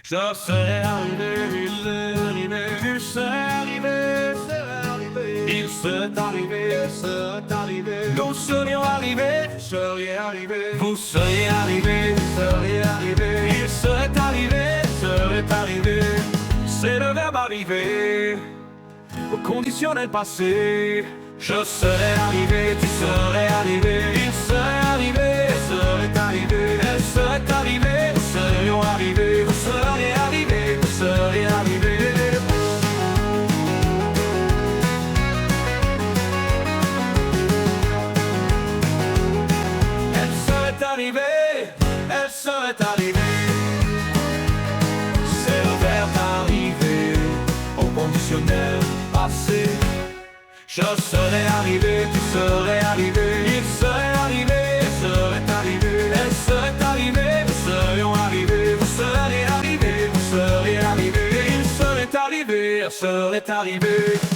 Je serai arrivé, il est arrivé, il s'est arrivé, il s'est arrivé, c'est arrivé. Nous serions arrivés, vous seriez arrivés, vous seriez arrivés, vous seriez arrivés. Il serait arrivé, serait arrivé. C'est le verbe arriver, au conditionnel passé. Je serais arrivé, tu serais arrivé, il serait arrivé, serait arrivé, elle serait arrivée, nous serions arrivés, vous seriez arrivés, vous seriez arrivés. Elle serait arrivée, elle serait arrivée. C'est le verbe arriver, au conditionnel passé. Je serais arrivé, tu serais arrivé, il serait arrivé, elle serait arrivée, elle serait arrivée, nous serions arrivés, vous seriez arrivés, vous seriez arrivés, il serait arrivé, elle serait arrivée.